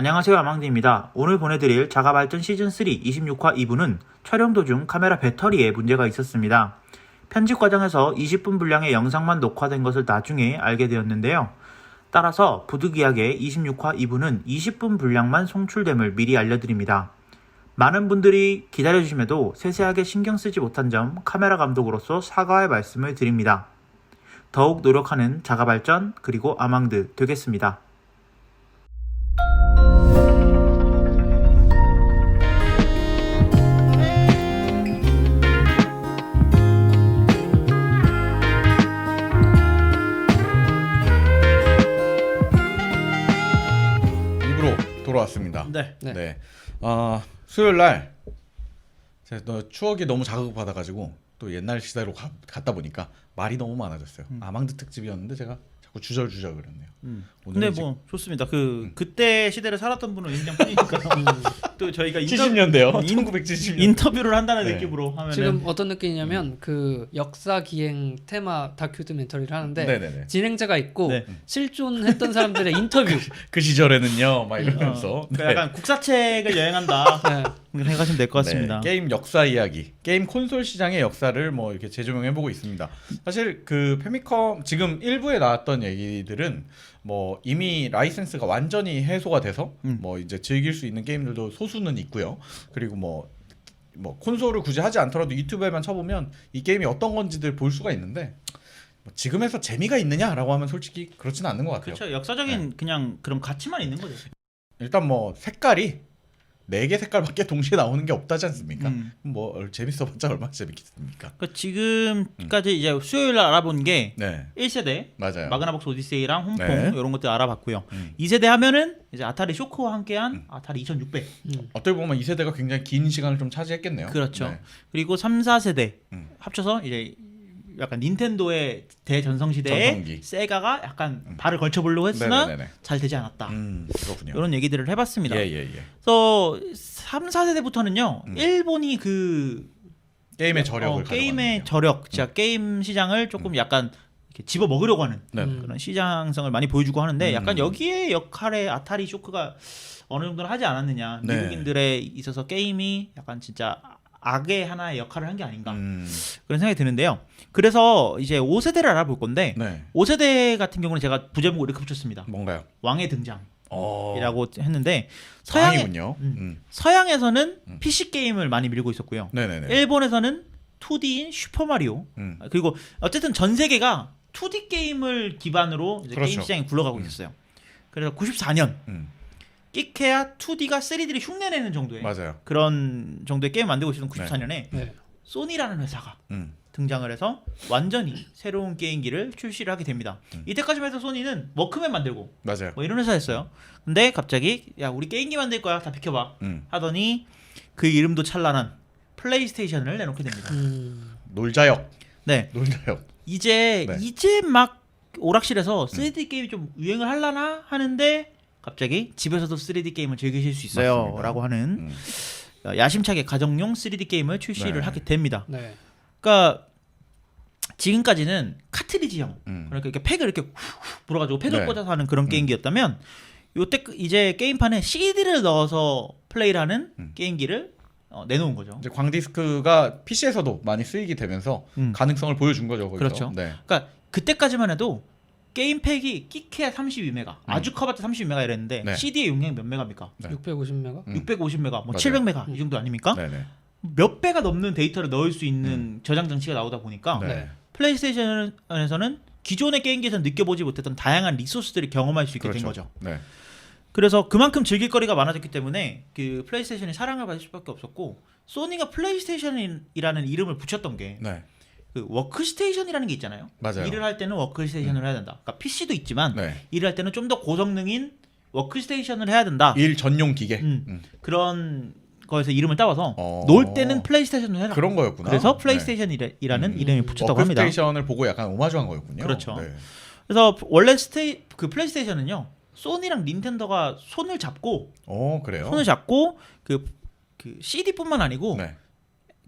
안녕하세요, 아망디입니다. 오늘 보내드릴 자가발전 시즌3 26화 2부는 촬영 도중 카메라 배터리에 문제가 있었습니다. 편집 과정에서 20분 분량의 영상만 녹화된 것을 나중에 알게 되었는데요. 따라서 부득이하게 26화 2부는 20분 분량만 송출됨을 미리 알려드립니다. 많은 분들이 기다려주심에도 세세하게 신경 쓰지 못한 점 카메라 감독으로서 사과의 말씀을 드립니다. 더욱 노력하는 자가발전 그리고 아망드 되겠습니다. 돌아왔습니다. 네. 수요일 날 제가 추억이 너무 자극받아가지고 또 옛날 시대로 갔다 보니까 말이 너무 많아졌어요. 아망드 특집이었는데 제가 자꾸 주저주저 그랬네요. 근데 뭐 좋습니다. 그때 시대를 살았던 분은 인정뿐이니까 또 저희가 70년대요. 1970년 인터뷰를 한다는 네. 느낌으로 하면은 지금 어떤 느낌이냐면 그 역사 기행 테마 다큐멘터리를 하는데 네네네. 진행자가 있고 네. 실존했던 사람들의 인터뷰. 그 시절에는요, 막 이러면서 약간 국사책을 여행한다 생각하시면 될 것 같습니다. 네, 게임 역사 이야기, 게임 콘솔 시장의 역사를 뭐 이렇게 재조명해보고 있습니다. 사실 그 페미컴 지금 일부에 나왔던 얘기들은 뭐 이미 라이센스가 완전히 해소가 돼서 뭐 이제 즐길 수 있는 게임들도 소수는 있고요. 그리고 뭐 콘솔을 굳이 하지 않더라도 유튜브에만 쳐보면 이 게임이 어떤 건지들 볼 수가 있는데 뭐 지금에서 재미가 있느냐라고 하면 솔직히 그렇지는 않는 것 같아요. 그렇죠. 역사적인 네. 그냥 그런 가치만 있는 거죠. 일단 뭐 색깔이 4개 색깔밖에 동시에 나오는 게 없다지 않습니까? 뭐 재밌어봤자 얼마나 재밌겠습니까? 그러니까 지금까지 이제 수요일 날 알아본 게 네, 1세대 맞아요. 마그나복스 오디세이랑 홈퐁 네. 이런 것들 알아봤고요. 2세대 하면은 이제 아타리 쇼크와 함께한 아타리 2600. 어떻게 보면 이 세대가 굉장히 긴 시간을 좀 차지했겠네요. 그렇죠. 네. 그리고 3, 4세대 음. 합쳐서 이제 약간 닌텐도의 대전성 시대에 전성기. 세가가 약간 발을 걸쳐보려고 했으나 네네네네. 잘 되지 않았다. 그렇군요. 이런 얘기들을 해봤습니다. 예. 그래서 3, 4세대부터는요. 일본이 게임의 저력을 게임의 저력, 진짜 게임 시장을 조금 약간 이렇게 집어 먹으려고 하는 네. 그런 시장성을 많이 보여주고 하는데 약간 여기에 역할에 아타리 쇼크가 어느 정도는 하지 않았느냐. 네. 미국인들에 있어서 게임이 약간 진짜 악의 하나의 역할을 한 게 아닌가 그런 생각이 드는데요. 그래서 이제 5세대를 알아볼 건데 네. 5세대 같은 경우는 제가 부제목을 이렇게 붙였습니다. 뭔가요? 왕의 등장이라고 어... 했는데 왕이군요. 서양에서는 PC 게임을 많이 밀고 있었고요. 네네네. 일본에서는 2D인 슈퍼마리오 그리고 어쨌든 전 세계가 2D 게임을 기반으로 이제 그렇죠. 게임 시장이 굴러가고 있었어요. 그래서 94년 끼케야 2D가 3D를 흉내내는 정도의 맞아요. 그런 정도의 게임 만들고 있었던 94년에 네. 소니라는 회사가 음. 등장을 해서 완전히 새로운 게임기를 출시를 하게 됩니다. 이때까지만 해서 소니는 워크맨 만들고 맞아요. 뭐 이런 회사였어요. 근데 갑자기 야 우리 게임기 만들 거야 다 비켜봐 하더니 그 이름도 찬란한 플레이스테이션을 내놓게 됩니다. 놀자역. 네, 놀자역. 이제 막 오락실에서 3D 게임이 좀 유행을 하려나 하는데 갑자기 집에서도 3D 게임을 즐기실 수 있어요 맞습니다. 라고 하는 야심차게 가정용 3D 게임을 출시를 네. 하게 됩니다. 네. 그러니까 지금까지는 카트리지형 그러니까 이렇게 팩을 이렇게 훅훅 불어가지고 팩을 네. 꽂아서 하는 그런 게임기였다면 요때 이제 게임판에 CD를 넣어서 플레이를 하는 게임기를 내놓은 거죠. 이제 광디스크가 PC에서도 많이 쓰이게 되면서 가능성을 보여준 거죠. 거기서. 그렇죠. 네. 그러니까 그때까지만 해도 게임팩이 끼케야 32메가 아주 커봤자 32메가 이랬는데 네. CD의 용량이 몇 메가입니까? 네. 650메가? 650메가, 뭐 맞아요. 700메가 이 정도 아닙니까? 네네. 몇 배가 넘는 데이터를 넣을 수 있는 저장 장치가 나오다 보니까 네. 플레이스테이션에서는 기존의 게임기에서 느껴보지 못했던 다양한 리소스들을 경험할 수 있게 된 그렇죠. 거죠. 네. 그래서 그만큼 즐길 거리가 많아졌기 때문에 그 플레이스테이션이 사랑을 받을 수밖에 없었고 소니가 플레이스테이션이라는 이름을 붙였던 게 네. 그 워크스테이션이라는 게 있잖아요. 맞아요. 일을 할 때는 워크스테이션을 해야 된다. 그러니까 PC도 있지만 네. 일을 할 때는 좀 더 고성능인 워크스테이션을 해야 된다. 일 전용 기계. 그런 거에서 이름을 따와서 어. 놀 때는 플레이스테이션을 해라. 그런 거였구나. 그래서 네. 플레이스테이션이라는 이름이 붙였다고 합니다. 워크스테이션을 보고 약간 오마주한 거였군요. 그렇죠. 네. 그래서 원래 그 플레이스테이션은요. 소니랑 닌텐도가 손을 잡고 그래요? 그 CD뿐만 아니고 네.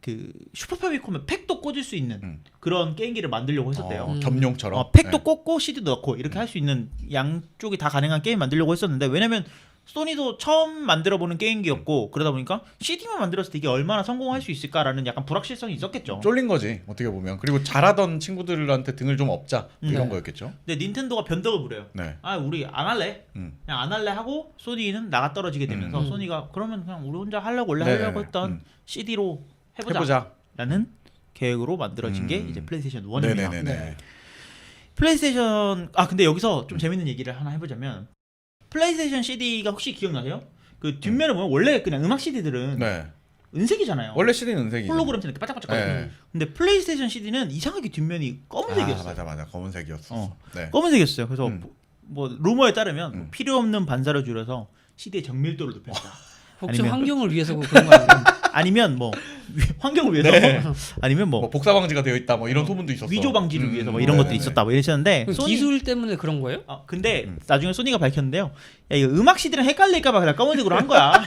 그 슈퍼 패미컴에 팩도 꽂을 수 있는 그런 게임기를 만들려고 했었대요. 겸용처럼. 팩도 네. 꽂고 CD도 넣고 이렇게 할 수 있는 양쪽이 다 가능한 게임 만들려고 했었는데 왜냐면 소니도 처음 만들어보는 게임기였고 그러다 보니까 CD만 만들었을 때 이게 얼마나 성공할 수 있을까라는 약간 불확실성이 있었겠죠. 쫄린 거지 어떻게 보면. 그리고 잘하던 친구들한테 등을 좀 업자 이런 네. 거였겠죠. 근데 닌텐도가 변덕을 부려요. 네. 아 우리 안 할래. 음. 그냥 안 할래 하고 소니는 나가 떨어지게 되면서 음. 소니가 그러면 그냥 우리 혼자 하려고 원래 네네네. 하려고 했던 CD로 해보자. 해보자라는 계획으로 만들어진 게 이제 플레이스테이션 1입니다. 네네네. 네. 플레이스테이션 근데 여기서 좀 재밌는 얘기를 하나 해보자면 플레이스테이션 CD가 혹시 기억나세요? 그 뒷면에 보면 원래 그냥 음악 CD들은 네. 은색이잖아요. 원래 CD는 은색이죠. 홀로그램처럼 이렇게 반짝반짝거리고. 네. 근데 플레이스테이션 CD는 이상하게 뒷면이 검은색이었어요. 맞아 검은색이었어. 어. 네. 검은색이었어요. 그래서 뭐 루머에 따르면 음. 필요 없는 반사를 줄여서 CD의 정밀도를 높였다. 혹시 아니면- 환경을 위해서 그런 거 아니에요? 아니면 뭐 환경을 위해서 네. 아니면 뭐 뭐 복사 방지가 되어 있다 뭐 이런 소문도 있었어. 위조 방지를 위해서 뭐 이런 것들이 있었다 뭐 이러셨는데 그럼 기술 때문에 그런 거예요? 근데 나중에 소니가 밝혔는데요. 야 이거 음악 CD랑 헷갈릴까봐 그냥 검은색으로 한 거야.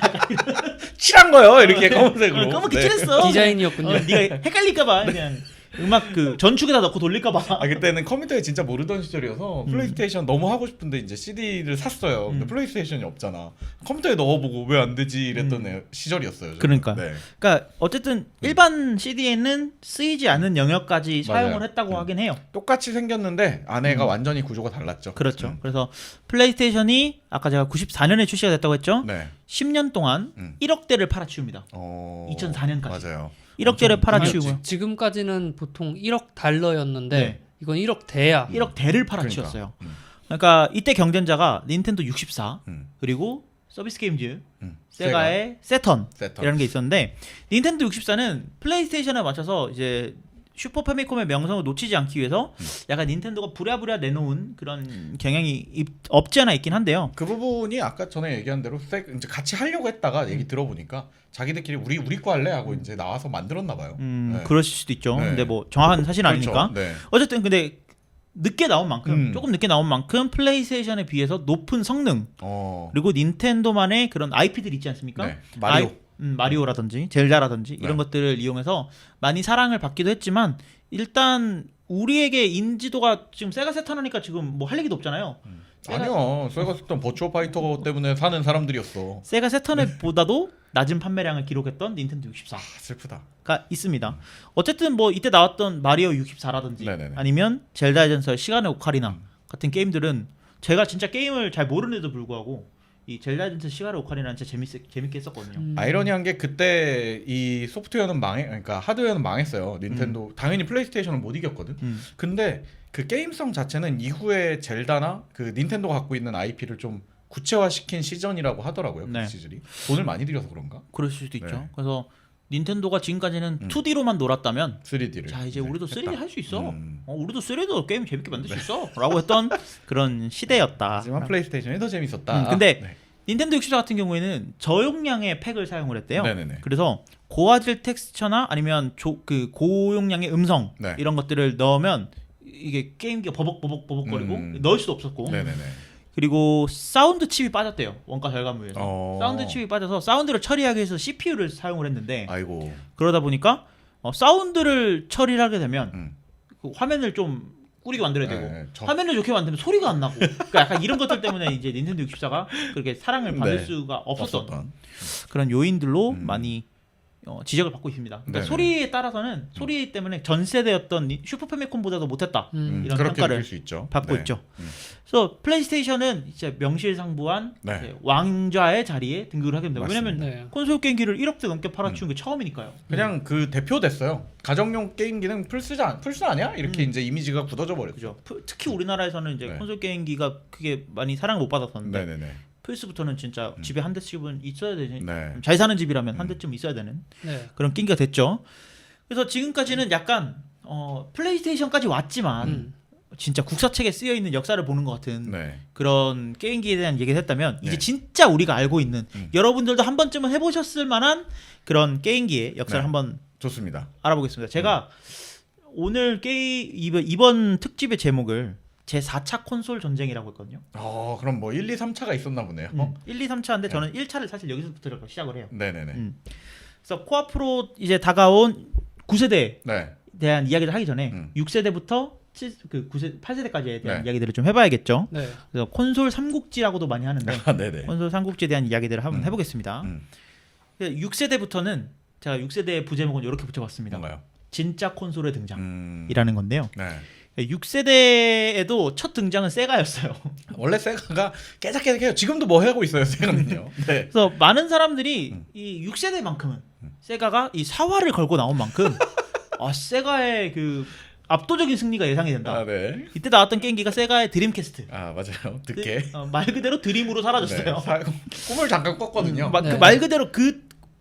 칠한 거요 이렇게 검은색으로. 검은게 네. 칠했어. 디자인이었군요. 네가 헷갈릴까봐 그냥 음악 그 전축에다 넣고 돌릴까봐. 아 그때는 컴퓨터에 진짜 모르던 시절이어서 플레이스테이션 너무 하고 싶은데 이제 CD를 샀어요. 근데 플레이스테이션이 없잖아. 컴퓨터에 넣어보고 왜 안 되지 이랬던 시절이었어요. 저는. 그러니까. 네. 그러니까 어쨌든 일반 CD에는 쓰이지 않는 영역까지 맞아요. 사용을 했다고 하긴 해요. 똑같이 생겼는데 안에가 완전히 구조가 달랐죠. 그렇죠. 그래서 플레이스테이션이 아까 제가 94년에 출시가 됐다고 했죠. 네. 10년 동안 1억 대를 팔아치웁니다. 2004년까지. 맞아요. 1억 대를 엄청 팔아치우고요. 지금까지는 보통 1억 달러였는데 네. 이건 1억 대야. 1억 대를 팔아치웠어요. 그러니까. 그러니까 이때 경쟁자가 닌텐도 64 음. 그리고 서비스 게임즈 음. 세가의 세턴이라는 세턴. 게 있었는데 닌텐도 64는 플레이스테이션에 맞춰서 이제 슈퍼 패미콤의 명성을 놓치지 않기 위해서 약간 닌텐도가 부랴부랴 내놓은 그런 경향이 없지 않아 있긴 한데요. 그 부분이 아까 전에 얘기한 대로 이제 같이 하려고 했다가 얘기 들어보니까 자기들끼리 우리 거 할래 하고 이제 나와서 만들었나 봐요. 네. 그러실 수도 있죠. 네. 근데 뭐 정확한 사실은 그렇죠. 아니니까. 네. 어쨌든 근데 늦게 나온 만큼 조금 늦게 나온 만큼 플레이스테이션에 비해서 높은 성능 그리고 닌텐도만의 그런 IP들이 있지 않습니까? 네. 마리오. 마리오라든지 젤다라든지 이런 네. 것들을 이용해서 많이 사랑을 받기도 했지만 일단 우리에게 인지도가 지금 세가 세턴하니까 지금 뭐 할 얘기도 없잖아요. 아니요. 세가 했던 버추어 파이터 때문에 사는 사람들이었어. 세가 세턴보다도 낮은 판매량을 기록했던 닌텐도 64가 슬프다. 있습니다. 어쨌든 뭐 이때 나왔던 마리오 64라든지 네네네. 아니면 젤다의 전설 시간의 오카리나 같은 게임들은 제가 진짜 게임을 잘 모르는데도 불구하고 이 젤다의 전설 시간의 오카리나는 진짜 재밌게 했었거든요. 아이러니한 게 그때 이 소프트웨어는 그러니까 하드웨어는 망했어요. 닌텐도 당연히 플레이스테이션은 못 이겼거든. 근데 그 게임성 자체는 이후에 젤다나 그 닌텐도가 갖고 있는 IP를 좀 구체화시킨 시즌이라고 하더라고요. 네. 그 시즌이 돈을 많이 들여서 그런가? 그럴 수도 있죠. 네. 그래서 닌텐도가 지금까지는 2D로만 놀았다면 3D를 자 이제 우리도 3D 할 수 있어. 음. 우리도 3D로 게임 재밌게 만들 수 있어. 라고 했던 그런 시대였다. 하지만 플레이스테이션이 더 재밌었다. 근데 네. 닌텐도 64 같은 경우에는 저용량의 팩을 사용을 했대요. 네네네. 그래서 고화질 텍스처나 아니면 그 고용량의 음성 네. 이런 것들을 넣으면 이게 게임기가 버벅거리고 넣을 수도 없었고 네네네. 그리고 사운드 칩이 빠졌대요. 원가 절감을 위해서. 사운드 칩이 빠져서 사운드를 처리하기 위해서 CPU를 사용을 했는데 아이고. 그러다 보니까 사운드를 처리를 하게 되면 음. 그 화면을 좀 꾸리게 만들어야 되고 네, 화면을 좋게 만들면 소리가 안 나고 그러니까 약간 이런 것들 때문에 이제 닌텐도 64가 그렇게 사랑을 받을 네. 수가 없었던 없었던. 그런 요인들로 많이 지적을 받고 있습니다. 그러니까 네네. 소리에 따라서는 소리 때문에 전 세대였던 슈퍼 패미콤보다도 못했다 이런 그렇게 평가를 느낄 수 있죠. 받고 네. 있죠. 그래서 플레이스테이션은 이제 명실상부한 네. 이제 왕좌의 자리에 등극을 하게 됩니다. 맞습니다. 왜냐면 네. 콘솔 게임기를 1억대 넘게 팔아치운 게 처음이니까요. 그냥 그 대표 됐어요. 가정용 게임기는 플스 아니야? 이렇게 이제 이미지가 굳어져 버렸죠. 그죠. 특히 우리나라에서는 이제 네. 콘솔 게임기가 크게 많이 사랑을 못 받았었는데 네네네. 플스부터는 진짜 집에 한 대씩은 있어야 되지. 네. 잘 사는 집이라면 한 대쯤 있어야 되는 네. 그런 게임기가 됐죠. 그래서 지금까지는 약간 플레이스테이션까지 왔지만 진짜 국사책에 쓰여 있는 역사를 보는 것 같은 네. 그런 게임기에 대한 얘기를 했다면 네. 이제 진짜 우리가 알고 있는 여러분들도 한 번쯤은 해보셨을 만한 그런 게임기의 역사를 네. 한번 좋습니다. 알아보겠습니다. 제가 오늘 이번 특집의 제목을 제 4차 콘솔 전쟁이라고 했거든요. 그럼 뭐 1, 2, 3차가 있었나 보네요. 1, 2, 3차인데 저는 1차를 사실 여기서부터 시작을 해요. 네네네. 그래서 코앞으로 이제 다가온 9세대에 네. 대한 이야기를 하기 전에 6세대부터 9세, 8세대까지에 대한 네. 이야기들을 좀 해봐야겠죠. 네. 그래서 콘솔 삼국지라고도 많이 하는데 아, 네네. 콘솔 삼국지에 대한 이야기들을 한번 음. 해보겠습니다. 6세대부터는 제가 6세대 부제목은 이렇게 붙여봤습니다. 뭔가요? 진짜 콘솔의 등장이라는 음. 건데요. 네. 6세대에도 첫 등장은 세가였어요. 원래 세가가 깨작깨작해요. 지금도 뭐 하고 있어요, 세가는요. 네. 그래서 많은 사람들이 이 6세대만큼은 세가가 이 사활을 걸고 나온 만큼 세가의 그 압도적인 승리가 예상이 된다. 아, 네. 이때 나왔던 게임기가 세가의 드림캐스트. 아, 맞아요. 듣게. 말 그대로 드림으로 사라졌어요. 꿈을 잠깐 꿨거든요. 네.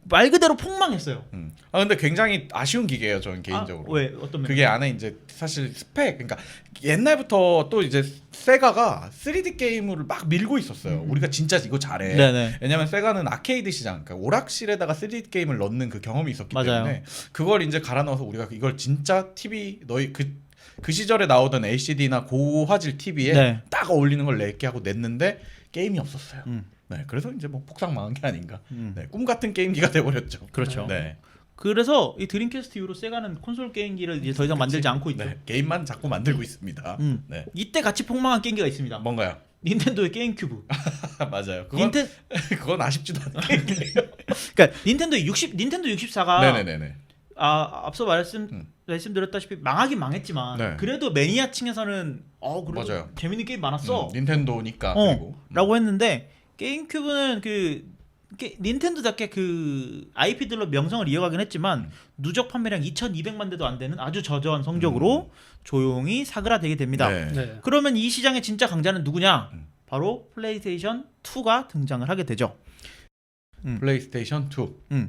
말 그대로 폭망했어요. 아, 근데 굉장히 아쉬운 기계예요, 저는 개인적으로. 왜 어떤 면? 그게 안에 이제 사실 스펙, 그러니까 옛날부터 또 이제 세가가 3D 게임을 막 밀고 있었어요. 우리가 진짜 이거 잘해. 네네. 왜냐면 세가는 아케이드 시장, 그러니까 오락실에다가 3D 게임을 넣는 그 경험이 있었기 맞아요. 때문에 그걸 이제 갈아 넣어서 우리가 이걸 진짜 TV 너희 그 시절에 나오던 LCD나 고화질 TV에 네. 딱 어울리는 걸 낼게 하고 냈는데 게임이 없었어요. 음. 네, 그래서 이제 뭐 폭삭 망한 게 아닌가. 음. 네, 꿈 같은 게임기가 돼버렸죠. 그렇죠. 네. 그래서 이 드림캐스트 이후로 세가는 콘솔 게임기를 이제 더 이상 만들지 않고 있죠. 네, 게임만 자꾸 만들고 있습니다. 네. 이때 같이 폭망한 게임기가 있습니다. 뭔가요? 닌텐도의 게임큐브. 맞아요. 그건 아쉽지도 않은 게임이에요. 그러니까 닌텐도 64가 네네네네. 앞서 말씀드렸다시피 망하긴 망했지만 네. 그래도 매니아층에서는 그래도 맞아요. 재밌는 게임 많았어. 닌텐도니까 그리고 라고 했는데 게임큐브는 닌텐도답게 그 IP들로 명성을 이어가긴 했지만 누적 판매량 2,200만 대도 안 되는 아주 저조한 성적으로 조용히 사그라들게 됩니다. 네. 네. 그러면 이 시장의 진짜 강자는 누구냐? 음. 바로 플레이스테이션 2가 등장을 하게 되죠. 플레이스테이션 2.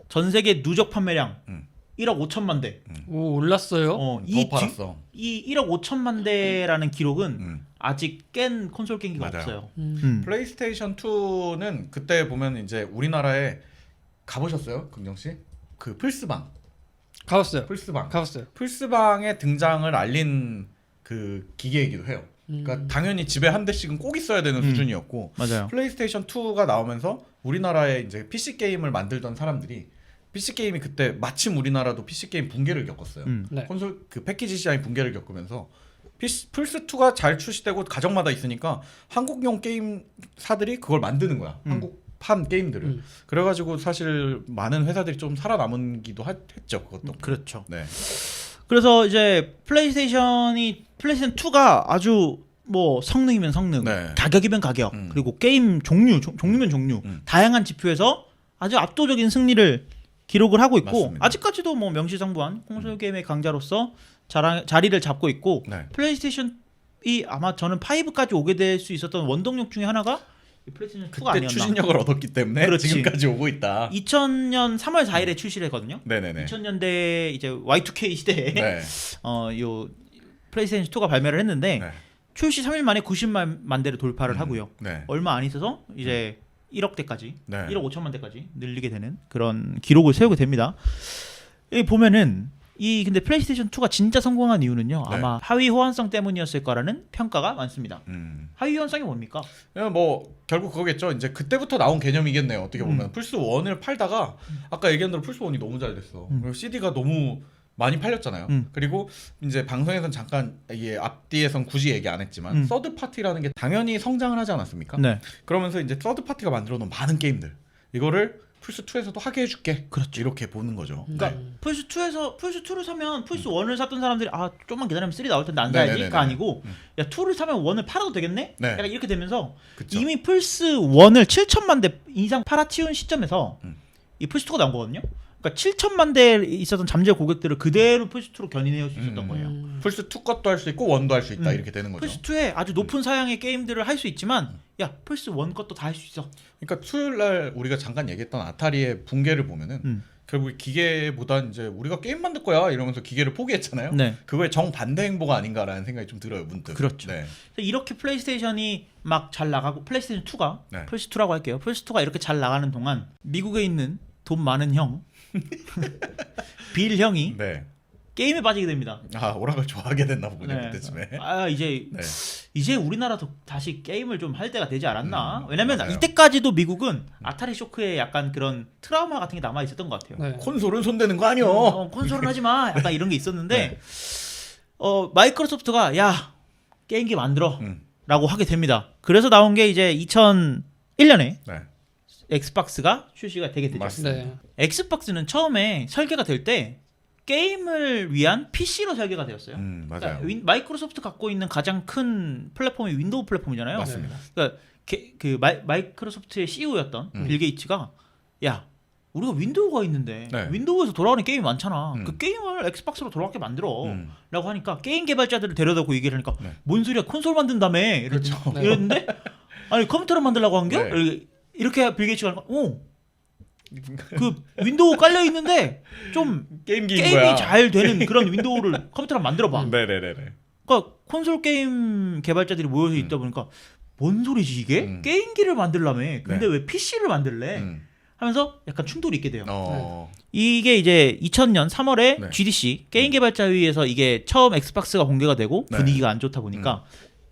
전 세계 누적 판매량 음. 1억 5천만 대. 오, 올랐어요. 더 팔았어. 이 1억 5천만 대라는 기록은 음. 아직 깬 콘솔 게임기가 맞아요. 없어요. 플레이스테이션 2는 그때 보면 이제 우리나라에 가보셨어요, 긍정 씨? 그 플스방. 가봤어요. 플스방. 가봤어요. 플스방의 등장을 알린 그 기계이기도 해요. 그러니까 당연히 집에 한 대씩은 꼭 있어야 되는 수준이었고 맞아요. 플레이스테이션 2가 나오면서 우리나라에 이제 PC 게임을 만들던 사람들이 PC 게임이 그때 마침 우리나라도 PC 게임 붕괴를 겪었어요. 네. 콘솔 그 패키지 시장이 붕괴를 겪으면서 플스 2가 잘 출시되고 가정마다 있으니까 한국용 게임사들이 그걸 만드는 거야. 한국판 게임들을. 그래가지고 사실 많은 회사들이 좀 살아남은기도 했죠. 그것도. 그렇죠. 네. 그래서 이제 플레이스테이션 2가 아주 뭐 성능이면 성능, 네. 가격이면 가격, 그리고 게임 종류면 종류, 다양한 지표에서 아주 압도적인 승리를 기록을 하고 있고 맞습니다. 아직까지도 뭐 명실상부한 콘솔 게임의 강자로서 자리를 잡고 있고 네. 플레이스테이션이 아마 저는 5까지 오게 될 수 있었던 원동력 중에 하나가 이 플레이스테이션 2가 그때 아니었나. 추진력을 얻었기 때문에 그렇지. 지금까지 오고 있다. 2000년 3월 4일에 출시를 했거든요. 네네네. 2000년대 이제 Y2K 시대에 네. 요 플레이스테이션 2가 발매를 했는데 네. 출시 3일 만에 90만 대를 돌파를 하고요. 네. 얼마 안 있어서 이제 1억 대까지, 네. 1억 5천만 대까지 늘리게 되는 그런 기록을 세우게 됩니다. 여기 보면은 근데 플레이스테이션 2가 진짜 성공한 이유는요. 네. 아마 하위 호환성 때문이었을 거라는 평가가 많습니다. 하위 호환성이 뭡니까? 그냥 뭐 결국 그거겠죠. 이제 그때부터 나온 개념이겠네요. 어떻게 보면 플스 1을 팔다가 아까 얘기한 대로 플스 1이 너무 잘 됐어. 그리고 CD가 너무 많이 팔렸잖아요. 그리고 이제 방송에선 잠깐 이게 앞뒤에선 굳이 얘기 안 했지만 서드 파티라는 게 당연히 성장을 하지 않았습니까? 네. 그러면서 이제 서드 파티가 만들어 놓은 많은 게임들 이거를 플스 2에서도 하게 해줄게. 그렇죠. 이렇게 보는 거죠. 그러니까 네. 플스 2를 사면 플스 1을 샀던 사람들이 좀만 기다리면 3 나올 텐데 안 사야지가 네네네네. 아니고 야 2를 사면 1을 팔아도 되겠네? 네. 약간 이렇게 되면서 그쵸. 이미 플스 1을 7천만 대 이상 팔아치운 시점에서 이 플스 2가 나온 거거든요. 그러니까 7천만 대 있었던 잠재 고객들을 그대로 플스 2로 견인해올 수 있었던 거예요. 플스 2 것도 할 수 있고 1도 할 수 있다 이렇게 되는 거죠. 플스 2에 아주 높은 사양의 게임들을 할 수 있지만 야 플스 1 것도 다 할 수 있어. 그러니까 수요일 날 우리가 잠깐 얘기했던 아타리의 붕괴를 보면은 결국 기계보다 이제 우리가 게임 만들 거야 이러면서 기계를 포기했잖아요. 네. 그거의 정반대 행보가 아닌가라는 생각이 좀 들어요, 문득. 그렇죠. 네. 이렇게 플레이스테이션이 막 잘 나가고 플레이스테이션 2가 네. 플스 2라고 할게요. 플스 2가 이렇게 잘 나가는 동안 미국에 있는 돈 많은 형 빌 형이 네. 게임에 빠지게 됩니다. 아, 오락을 좋아하게 됐나 보군요, 네. 그때쯤에. 이제 우리나라도 다시 게임을 좀 할 때가 되지 않았나? 왜냐면 맞아요. 이때까지도 미국은 아타리 쇼크에 약간 그런 트라우마 같은 게 남아 있었던 것 같아요. 네. 콘솔은 손대는 거 아니요. 콘솔은 하지 마. 약간 이런 게 있었는데 네. 마이크로소프트가 야 게임기 만들어 음. 라고 하게 됩니다. 그래서 나온 게 이제 2001년에 네. 엑스박스가 출시가 되게 되죠. 맞습니다. 네. 엑스박스는 처음에 설계가 될 때 게임을 위한 PC로 설계가 되었어요. 맞아요. 그러니까 마이크로소프트 갖고 있는 가장 큰 플랫폼이 윈도우 플랫폼이잖아요. 맞습니다. 그러니까 마이크로소프트의 CEO였던 빌 게이츠가 야 우리가 윈도우가 있는데 네. 윈도우에서 돌아가는 게임이 많잖아. 음. 그 게임을 엑스박스로 돌아가게 만들어. 음. 라고 하니까 게임 개발자들을 데려다고 얘기를 하니까 네. 뭔 소리야 콘솔 만든다며 그렇죠. 네. 이랬는데 아니 컴퓨터를 만들라고 한겨? 네. 이렇게 빌 게이츠가 하니까 그 윈도우 깔려 있는데 좀 게임기인 게임이 거야. 잘 되는 그런 윈도우를 컴퓨터를 만들어봐. 네네네네. 그러니까 콘솔 게임 개발자들이 모여서 있다 보니까 뭔 소리지 이게? 음. 게임기를 만들라며. 근데 네. 왜 PC를 만들래? 음. 하면서 약간 충돌이 있게 돼요. 어. 이게 이제 2000년 3월에 네. GDC 게임 개발자 회의에서 이게 처음 엑스박스가 공개가 되고 네. 분위기가 안 좋다 보니까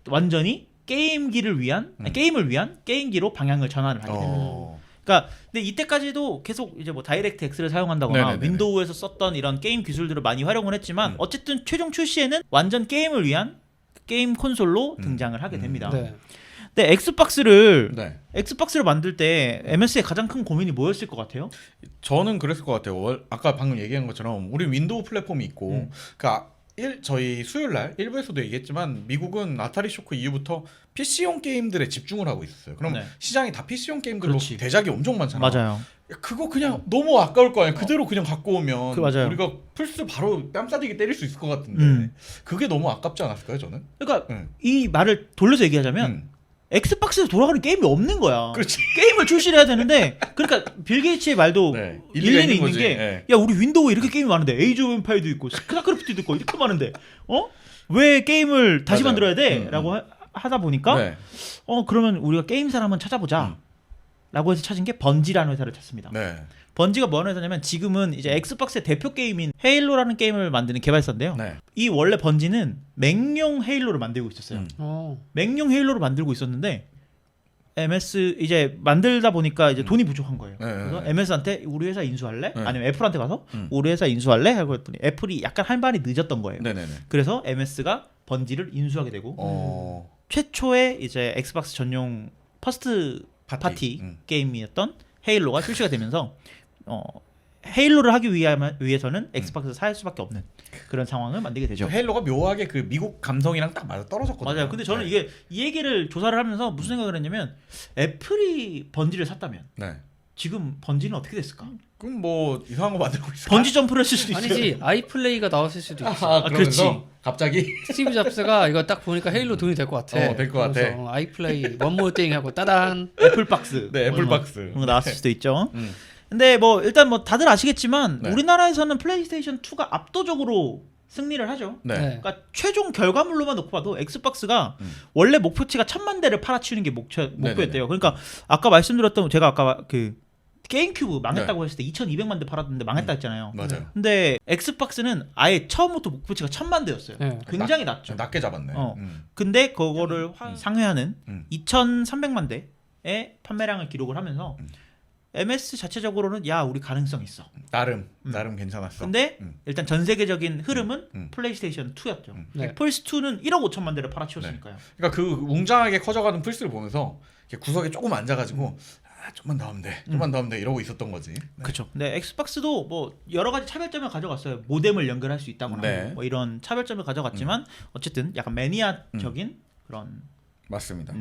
완전히 게임기를 위한 게임을 위한 게임기로 방향을 전환을 하게 됩니다. 그러니까 근데 이때까지도 계속 이제 뭐 다이렉트 X를 사용한다거나 네네네네. 윈도우에서 썼던 이런 게임 기술들을 많이 활용을 했지만 어쨌든 최종 출시에는 완전 게임을 위한 게임 콘솔로 등장을 하게 됩니다. 네. 근데 엑스박스를 네. 만들 때 MS의 가장 큰 고민이 뭐였을 것 같아요? 저는 그랬을 것 같아요. 아까 방금 얘기한 것처럼 우리 윈도우 플랫폼이 있고 저희 수요일 날 1부에서도 얘기했지만 미국은 아타리 쇼크 이후부터 PC용 게임들에 집중을 하고 있었어요. 그럼 네. 시장이 다 PC용 게임들로 그렇지. 대작이 엄청 많잖아. 맞아요. 그거 그냥 너무 아까울 거 아니야. 그대로 그냥 갖고 오면 맞아요. 우리가 플스 바로 뺨싸대기 때릴 수 있을 것 같은데 그게 너무 아깝지 않았을까요, 저는? 그러니까 응. 이 말을 돌려서 얘기하자면 엑스박스에서 돌아가는 게임이 없는 거야. 그렇지. 게임을 출시를 해야 되는데 그러니까 빌 게이츠의 말도 네. 일리는 있는 거지. 게 네. 야 우리 윈도우에 이렇게 게임이 많은데 에이즈 오브 엠파이어도 있고 스타크래프트도 있고 이렇게 많은데 왜 게임을 다시 맞아요. 만들어야 돼? 라고 하다 보니까 네. 그러면 우리가 게임사를 한번 찾아보자 라고 해서 찾은 게 번지라는 회사를 찾습니다. 네. 번지가 뭐 하는 회사냐면 지금은 이제 엑스박스의 대표 게임인 헤일로라는 게임을 만드는 개발사인데요. 네. 이 원래 번지는 맥용 헤일로를 만들고 있었어요. 맥용 헤일로를 만들고 있었는데 MS 이제 만들다 보니까 이제 돈이 부족한 거예요. 네, 그래서 네. MS한테 우리 회사 인수할래? 네. 아니면 애플한테 가서 우리 회사 인수할래? 하고 했더니 애플이 약간 할 말이 늦었던 거예요. 네네네. 그래서 MS가 번지를 인수하게 되고 최초의 이제 엑스박스 전용 퍼스트 파티 게임이었던 헤일로가 출시가 되면서 헤일로를 하기 위해서는 엑스박스를 살 수밖에 없는 그런 상황을 만들게 되죠. 헤일로가 묘하게 그 미국 감성이랑 딱 맞아 떨어졌거든요. 맞아요. 근데 저는 이게 이 얘기를 조사를 하면서 무슨 생각을 했냐면 애플이 번지를 샀다면 네. 지금 번지는 어떻게 됐을까? 그럼 뭐 이상한 거 만들고 있어. 번지 점프를 했을 수도 있어요. 아니지 아이플레이가 나왔을 수도 있어. 그러면서 갑자기 스티브 잡스가 이거 딱 보니까 헤일로 돈이 될 것 같아. 될것 같아. 그래서 아이플레이 원몰 띵 하고 따단. 애플박스. 네, 애플박스. 그런 거 나왔을 수도 있죠. 음. 근데 뭐 일단 뭐 다들 아시겠지만 네. 우리나라에서는 플레이스테이션 2가 압도적으로 승리를 하죠. 네. 네. 그러니까 최종 결과물로만 놓고 봐도 엑스박스가 원래 목표치가 1000만 대를 팔아치우는 게 목표였대요. 그러니까 아까 말씀드렸던 제가 아까 그 게임큐브 망했다고 했을 때 2200만 대 팔았는데 망했다 했잖아요. 맞아요. 근데 엑스박스는 아예 처음부터 목표치가 1000만 대였어요. 네. 굉장히 낮죠. 낮게 잡았네. 근데 그거를 상회하는 2300만 대의 판매량을 기록을 하면서 MS 자체적으로는 야 우리 가능성 있어. 나름 괜찮았어. 근데 일단 전 세계적인 흐름은 플레이스테이션 2였죠. 네. 플스 2는 1억 5천만 대를 팔아치웠으니까요. 그러니까 그 웅장하게 커져가는 플스를 보면서 이렇게 구석에 조금 앉아가지고 좀만 더 하면 돼, 좀만 더 하면 돼 이러고 있었던 거지. 네. 그렇죠. 근데 엑스박스도 뭐 여러 가지 차별점을 가져갔어요. 모뎀을 연결할 수 있다거나 네. 뭐 이런 차별점을 가져갔지만 어쨌든 약간 매니아적인 그런 맞습니다.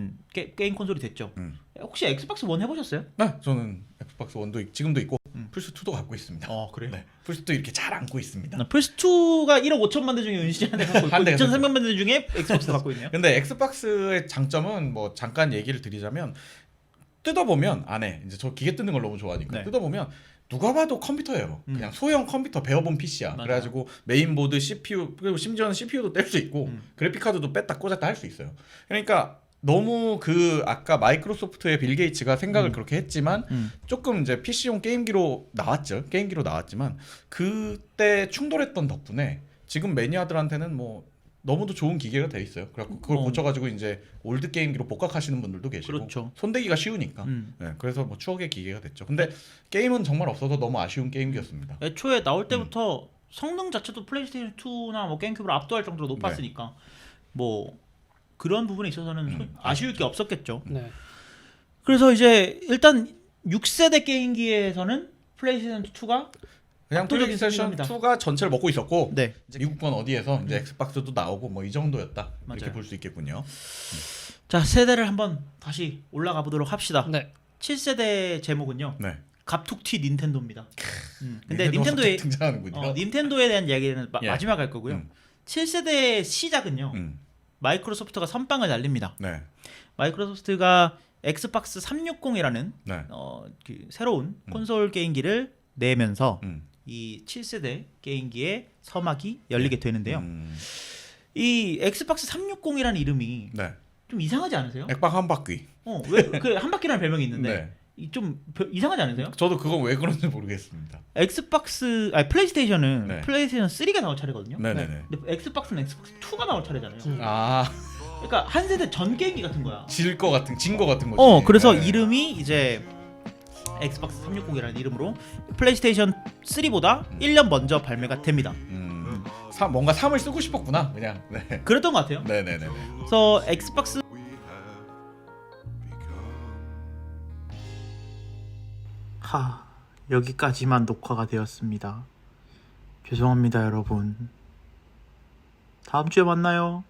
게임 콘솔이 됐죠. 혹시 엑스박스 원 해보셨어요? 네, 저는 엑스박스 1도 지금도 있고 플스 2도 갖고 있습니다. 그래요? 네, 플스 2 이렇게 잘 안고 있습니다. 플스 2가 1억 5천만 대 중에 은신이 한 대 갖고 있고 한 대가 2,300만 대 중에 엑스박스 갖고 있네요. 근데 엑스박스의 장점은 뭐 잠깐 얘기를 드리자면 뜯어보면 안에 이제 저 기계 뜯는 걸 너무 좋아하니까 네. 뜯어보면 누가 봐도 컴퓨터예요. 그냥 소형 컴퓨터 배워본 PC야. 맞아요. 그래가지고 메인보드, CPU 그리고 심지어는 CPU도 뗄 수 있고 그래픽 카드도 뺐다 꽂았다 할 수 있어요. 그러니까 너무 그 아까 마이크로소프트의 빌 게이츠가 생각을 그렇게 했지만 조금 이제 PC용 게임기로 나왔죠. 게임기로 나왔지만 그때 충돌했던 덕분에 지금 매니아들한테는 뭐 너무도 좋은 기계가 돼 있어요. 그래갖고 그걸 고쳐가지고 이제 올드 게임기로 복각하시는 분들도 계시고 그렇죠. 손대기가 쉬우니까. 네, 그래서 뭐 추억의 기계가 됐죠. 근데 게임은 정말 없어서 너무 아쉬운 게임기였습니다. 애초에 나올 때부터 성능 자체도 플레이스테이션 2나 뭐 게임큐브를 압도할 정도로 높았으니까 뭐 그런 부분에 있어서는 아쉬울 게 없었겠죠. 네. 그래서 이제 일단 6세대 게임기에서는 플레이스테이션 2가 그냥 압도적인 플레이스테이션 승리입니다. 2가 전체를 먹고 있었고 네. 이제 미국권 어디에서 이제 엑스박스도 나오고 뭐 이 정도였다 이렇게 맞아요. 볼 수 있겠군요. 자, 세대를 한번 다시 올라가 보도록 합시다. 네. 7세대 제목은요. 네. 갑툭튀 닌텐도입니다. 근데 닌텐도의 등장하는군요. 닌텐도에 대한 이야기는 예. 마지막에 할 거고요. 7세대 시작은요. 마이크로소프트가 선빵을 날립니다. 네. 마이크로소프트가 엑스박스 360이라는 네. 그 새로운 콘솔 게임기를 내면서 음. 이 7세대 게임기의 서막이 열리게 되는데요. 음. 이 엑스박스 360이라는 이름이 네. 좀 이상하지 않으세요? 액박 한 바퀴. 왜 그 한 바퀴라는 별명이 있는데 네. 좀 이상하지 않으세요? 저도 그건 왜 그런지 모르겠습니다. 플레이스테이션은 네. 플레이스테이션 3가 나올 차례거든요. 네네네. 근데 엑스박스는 엑스박스 2가 나올 차례잖아요. 아, 그러니까 한 세대 전 게임기 같은 거야. 진 거 같은 거지. 그래서 네. 이름이 이제 엑스박스 360이라는 이름으로 플레이스테이션 3보다 1년 먼저 발매가 됩니다. 뭔가 3을 쓰고 싶었구나. 그냥. 네. 그랬던 것 같아요. 네네네. 그래서 엑스박스 여기까지만 녹화가 되었습니다. 죄송합니다, 여러분. 다음 주에 만나요.